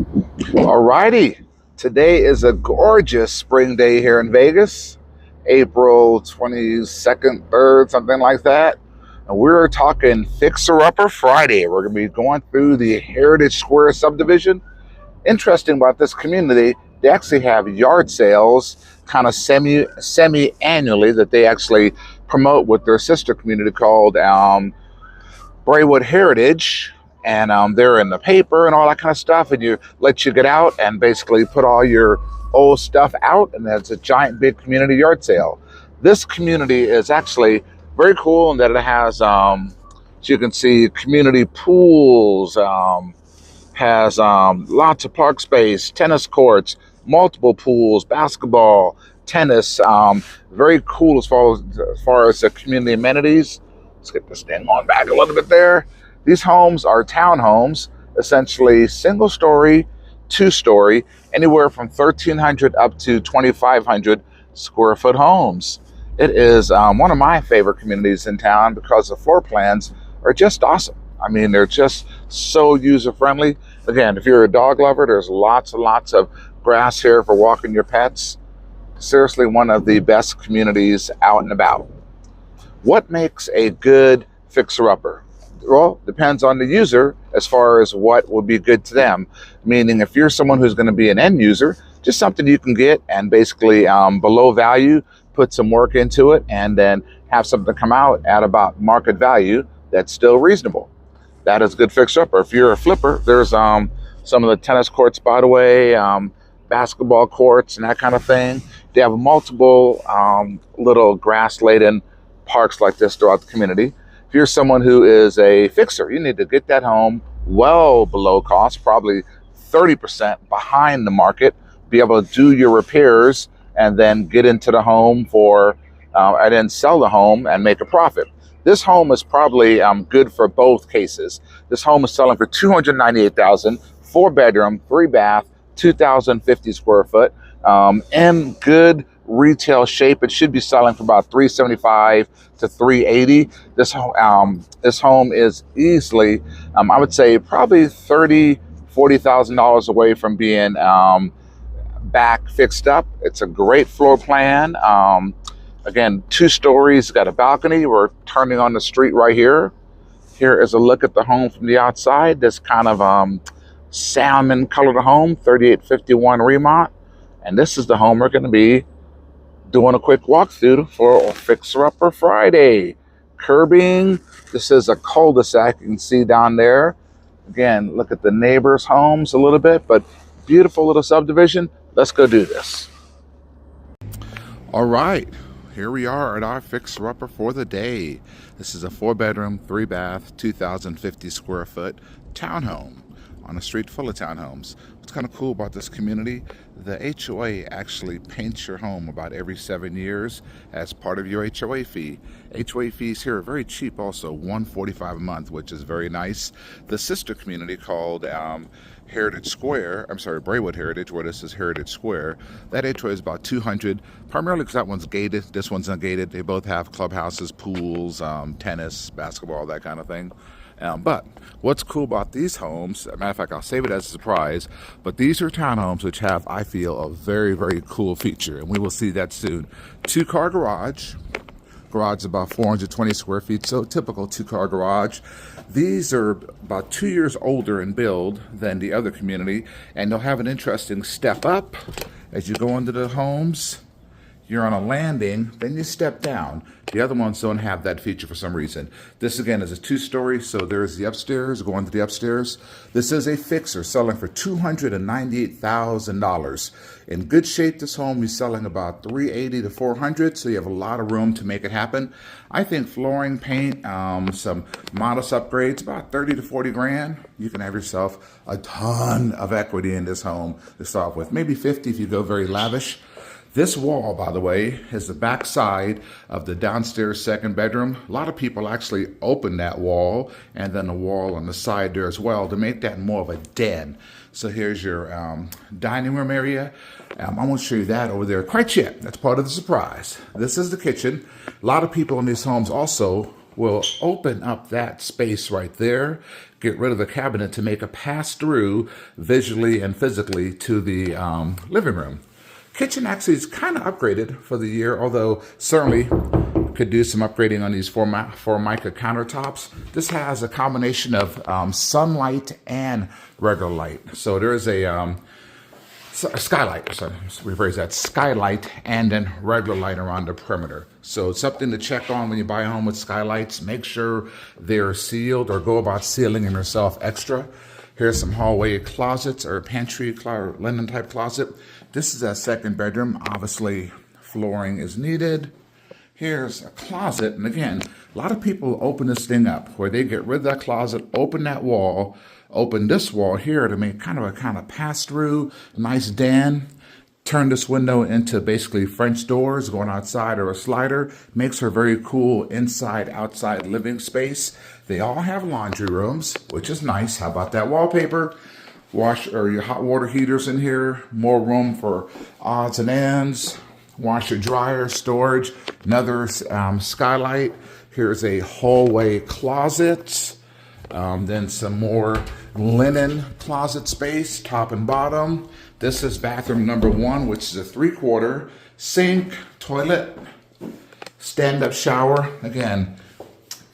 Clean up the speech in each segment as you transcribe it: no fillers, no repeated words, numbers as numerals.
Alrighty, today is a gorgeous spring day here in Vegas, April 22nd, 3rd, something like that. And we're talking Fixer Upper Friday. We're going to be going through the Heritage Square subdivision. Interesting about this community, they actually have yard sales kind of semi annually that they actually promote with their sister community called Braywood Heritage, and they're in the paper and all that kind of stuff, and you let you get out and basically put all your old stuff out, and that's a giant big community yard sale. This community is actually very cool in that it has, as you can see, community pools, has lots of park space, tennis courts, multiple pools, basketball, tennis. Very cool as far as the community amenities. Let's get this thing on back a little bit there. These homes are townhomes, essentially single story, two-story, anywhere from 1,300 up to 2,500 square foot homes. It is one of my favorite communities in town because the floor plans are just awesome. I mean, they're just so user-friendly. Again, if you're a dog lover, there's lots and lots of grass here for walking your pets. Seriously, one of the best communities out and about. What makes a good fixer-upper? Well, depends on the user as far as what will be good to them. Meaning, if you're someone who's going to be an end user, just something you can get and basically below value, put some work into it, and then have something come out at about market value that's still reasonable. That is a good fixer-upper. If you're a flipper, there's some of the tennis courts, by the way, basketball courts and that kind of thing. They have multiple little grass-laden parks like this throughout the community. If you're someone who is a fixer, you need to get that home well below cost, probably 30% behind the market, be able to do your repairs and then get into the home and then sell the home and make a profit. This home is probably good for both cases. This home is selling for $298,000, 4-bedroom, 3-bath, 2,050 square foot, in good retail shape. It should be selling for about $375 to $380. This home is easily, I would say, probably $40,000 away from being back fixed up. It's a great floor plan. Again, 2 stories, got a balcony. We're turning on the street right here. Here is a look at the home from the outside. This kind of salmon colored home, 3851 Remont. And this is the home we're going to be doing a quick walkthrough for Fixer Upper Friday. Curbing. This is a cul-de-sac you can see down there. Again, look at the neighbors' homes a little bit, but beautiful little subdivision. Let's go do this. All right. Here we are at our fixer-upper for the day. This is a 4-bedroom, 3-bath, 2,050 square foot townhome on a street full of townhomes. What's kind of cool about this community, the HOA actually paints your home about every 7 years as part of your HOA fee. HOA fees here are very cheap also, $145 a month, which is very nice. The sister community called Heritage Square, Braywood Heritage, where this is Heritage Square, that HOA is about $200, primarily because that one's gated, this one's ungated. They both have clubhouses, pools, tennis, basketball, that kind of thing. But what's cool about these homes, as a matter of fact, I'll save it as a surprise, but these are townhomes which have, I feel, a very, very cool feature, and we will see that soon. 2-car garage. Garage is about 420 square feet, so typical 2-car garage. These are about 2 years older in build than the other community, and they'll have an interesting step up as you go into the homes. You're on a landing, then you step down. The other ones don't have that feature for some reason. This, again, is a 2-story, so there's the upstairs, going to the upstairs. This is a fixer selling for $298,000. In good shape, this home is selling about $380 to $400, so you have a lot of room to make it happen. I think flooring, paint, some modest upgrades, about 30 to 40 grand. You can have yourself a ton of equity in this home to start with. Maybe 50 if you go very lavish. This wall, by the way, is the back side of the downstairs 2nd bedroom. A lot of people actually open that wall and then the wall on the side there as well to make that more of a den. So here's your dining room area. I won't show you that over there quite yet. That's part of the surprise. This is the kitchen. A lot of people in these homes also will open up that space right there, get rid of the cabinet to make a pass-through visually and physically to the living room. Kitchen actually is kind of upgraded for the year, although certainly could do some upgrading on these Formica countertops. This has a combination of sunlight and regular light. So there's a skylight, sorry, rephrase that, skylight and then regular light around the perimeter. So it's something to check on when you buy a home with skylights. Make sure they're sealed or go about sealing them yourself extra. Here's some hallway closets or pantry or linen type closet. This is a second bedroom. Obviously, flooring is needed. Here's a closet, and again, a lot of people open this thing up where they get rid of that closet, open that wall, open this wall here to make kind of pass through, nice den, turn this window into basically French doors going outside or a slider. Makes her very cool inside, outside living space. They all have laundry rooms, which is nice. How about that wallpaper? Wash or your hot water heaters in here. More room for odds and ends. Washer, dryer, storage. Another skylight. Here's a hallway closet. Then some more linen closet space, top and bottom. This is bathroom number 1, which is a 3/4 sink, toilet, stand-up shower. Again,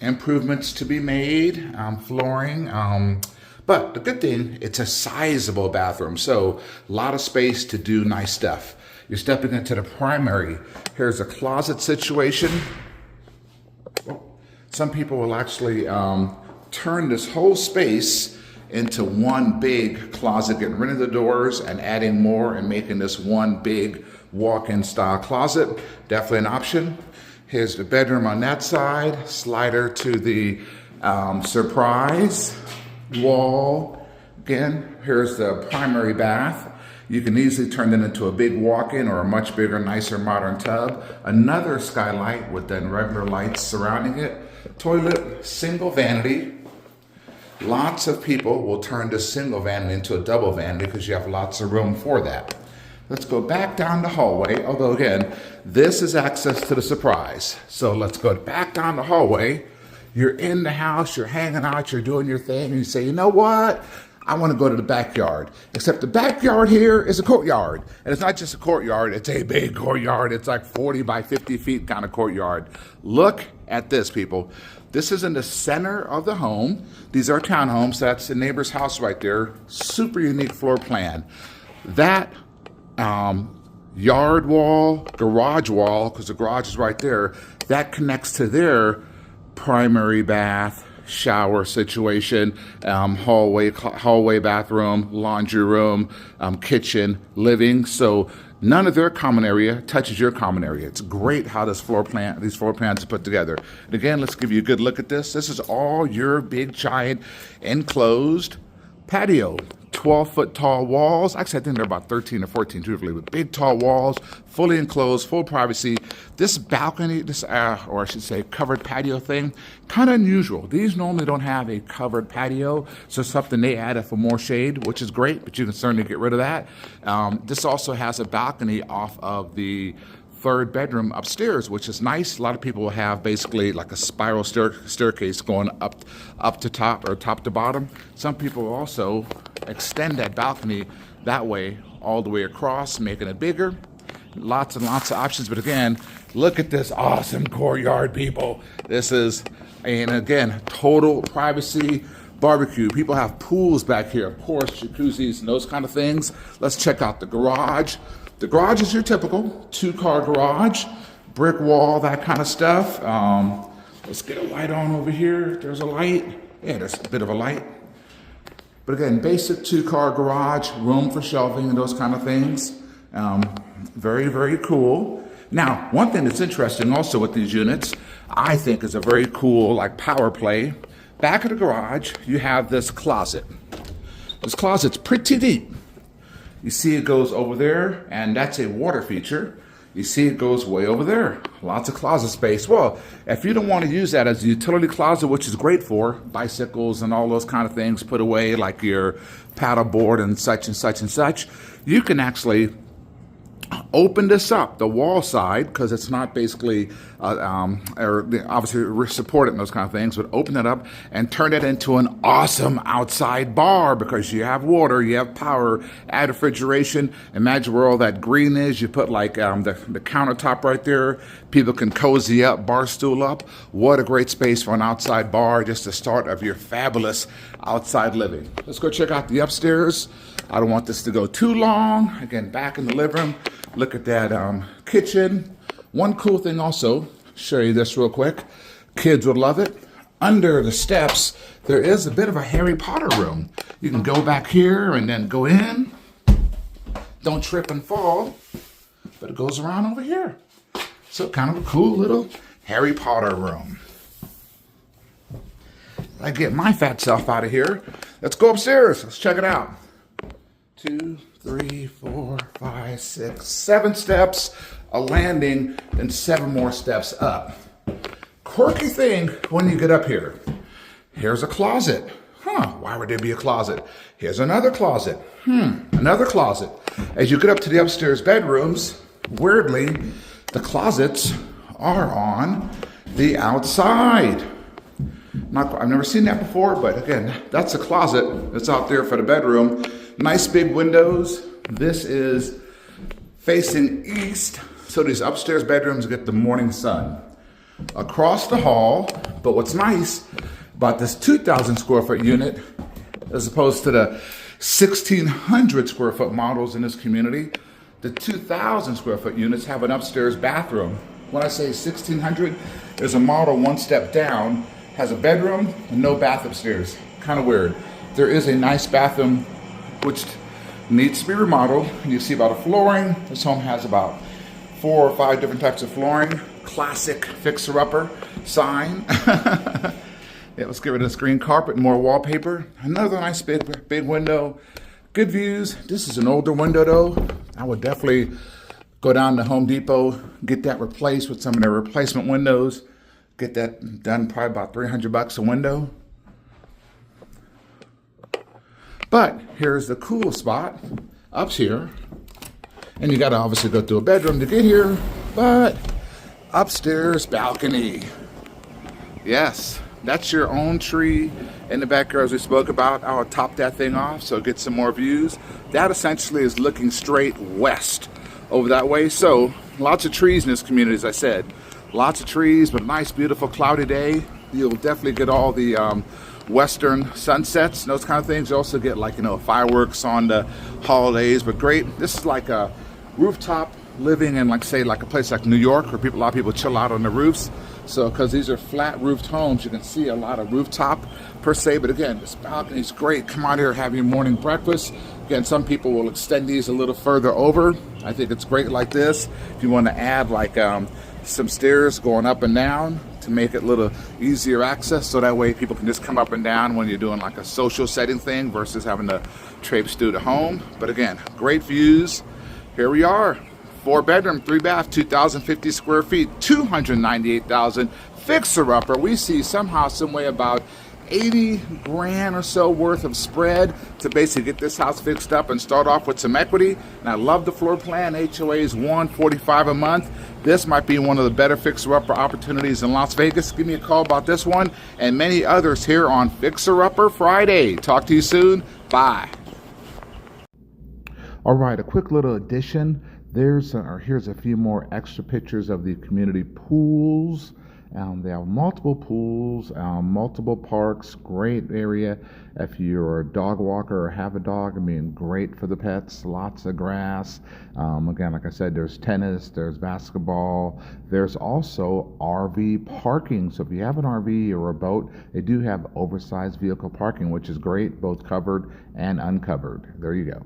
improvements to be made, flooring. But the good thing, it's a sizable bathroom, so a lot of space to do nice stuff. You're stepping into the primary. Here's a closet situation. Some people will actually turn this whole space into one big closet, getting rid of the doors and adding more and making this one big walk-in style closet. Definitely an option. Here's the bedroom on that side, slider to the surprise wall. Again, here's the primary bath. You can easily turn it into a big walk-in or a much bigger, nicer, modern tub. Another skylight with then regular lights surrounding it. Toilet, single vanity. Lots of people will turn this single vanity into a double vanity because you have lots of room for that. Let's go back down the hallway, although again, this is access to the surprise. So let's go back down the hallway. You're in the house, you're hanging out, you're doing your thing, and you say, you know what? I want to go to the backyard. Except the backyard here is a courtyard. And it's not just a courtyard, it's a big courtyard. It's like 40 by 50 feet kind of courtyard. Look at this, people. This is in the center of the home. These are townhomes. That's the neighbor's house right there. Super unique floor plan. That yard wall, garage wall, because the garage is right there, that connects to their primary bath, shower situation, hallway bathroom, laundry room, kitchen, living. So none of their common area touches your common area. It's great how these floor plans are put together. And again, let's give you a good look at this. This is all your big, giant, enclosed patio. 12-foot tall walls. Actually, I think they're about 13 or 14, truthfully, with big, tall walls, fully enclosed, full privacy. This balcony, or I should say covered patio thing, kind of unusual. These normally don't have a covered patio, so something they added for more shade, which is great, but you can certainly get rid of that. This also has a balcony off of the third bedroom upstairs, which is nice. A lot of people will have basically like a spiral staircase going up to top or top to bottom. Some people will also extend that balcony that way all the way across, making it bigger. Lots and lots of options. But again, look at this awesome courtyard, people. This is, and again, total privacy. Barbecue. People have pools back here, of course, jacuzzis and those kind of things. Let's check out the garage. The garage is your typical 2-car garage, brick wall, that kind of stuff. Let's get a light on over here. There's a light. Yeah, there's a bit of a light. But again, basic 2-car garage, room for shelving and those kind of things. Very, very cool. Now, one thing that's interesting also with these units, I think is a very cool like power play. Back of the garage, you have this closet. This closet's pretty deep. You see it goes over there, and that's a water feature. You see it goes way over there. Lots of closet space. Well, if you don't want to use that as a utility closet, which is great for bicycles and all those kind of things put away, like your paddle board and such and such and such, you can actually Open this up, the wall side, because it's not basically, obviously we're supporting those kind of things, but open it up and turn it into an awesome outside bar because you have water, you have power, add refrigeration. Imagine where all that green is. You put like the countertop right there. People can cozy up, bar stool up. What a great space for an outside bar, just the start of your fabulous outside living. Let's go check out the upstairs. I don't want this to go too long. Again, back in the living room. Look at that kitchen. One cool thing also, show you this real quick. Kids would love it. Under the steps, there is a bit of a Harry Potter room. You can go back here and then go in. Don't trip and fall, but it goes around over here. So kind of a cool little Harry Potter room. I get my fat self out of here. Let's go upstairs. Let's check it out. 2, 3, 4, 5, 6, 7 steps, a landing, then 7 more steps up. Quirky thing when you get up here. Here's a closet. Why would there be a closet? Here's another closet. Another closet. As you get up to the upstairs bedrooms, weirdly, the closets are on the outside. I've never seen that before, but again, that's a closet that's out there for the bedroom. Nice big windows. This is facing east, so these upstairs bedrooms get the morning sun. Across the hall, but what's nice about this 2,000 square foot unit, as opposed to the 1,600 square foot models in this community, the 2,000 square foot units have an upstairs bathroom. When I say 1,600, there's a model one step down, has a bedroom and no bath upstairs. Kind of weird. There is a nice bathroom which needs to be remodeled. You see about the flooring. This home has about 4 or 5 different types of flooring. Classic fixer-upper sign. Yeah, let's get rid of the screen carpet and more wallpaper. Another nice big window. Good views. This is an older window though. I would definitely go down to Home Depot, get that replaced with some of their replacement windows. Get that done, probably about $300 a window. But here's the cool spot up here. And you gotta obviously go through a bedroom to get here, but upstairs balcony. Yes, that's your own tree in the backyard as we spoke about. I'll top that thing off so get some more views. That essentially is looking straight west over that way. So lots of trees in this community, as I said. Lots of trees, but nice, beautiful, cloudy day. You'll definitely get all the western sunsets and those kind of things. You also get fireworks on the holidays, but great. This is like a rooftop living in say a place like New York where a lot of people chill out on the roofs. So because these are flat roofed homes, you can see a lot of rooftop per se, but again, this balcony is great. Come out here, have your morning breakfast. Again, some people will extend these a little further over. I think it's great like this. If you want to add some stairs going up and down to make it a little easier access, so that way people can just come up and down when you're doing a social setting thing versus having to traipse through the home. But again, great views. Here we are, 4 bedroom, 3 bath, 2,050 square feet, 298,000 fixer upper. We see somehow, some way about 80 grand or so worth of spread to basically get this house fixed up and start off with some equity. And I love the floor plan. HOA is $145 a month. This might be one of the better fixer-upper opportunities in Las Vegas. Give me a call about this one and many others here on Fixer Upper Friday. Talk to you soon. Bye. All right, a quick little addition. Here's a few more extra pictures of the community pools. They have multiple pools, multiple parks, great area. If you're a dog walker or have a dog, great for the pets, lots of grass. Again, like I said, there's tennis, there's basketball. There's also RV parking. So if you have an RV or a boat, they do have oversized vehicle parking, which is great, both covered and uncovered. There you go.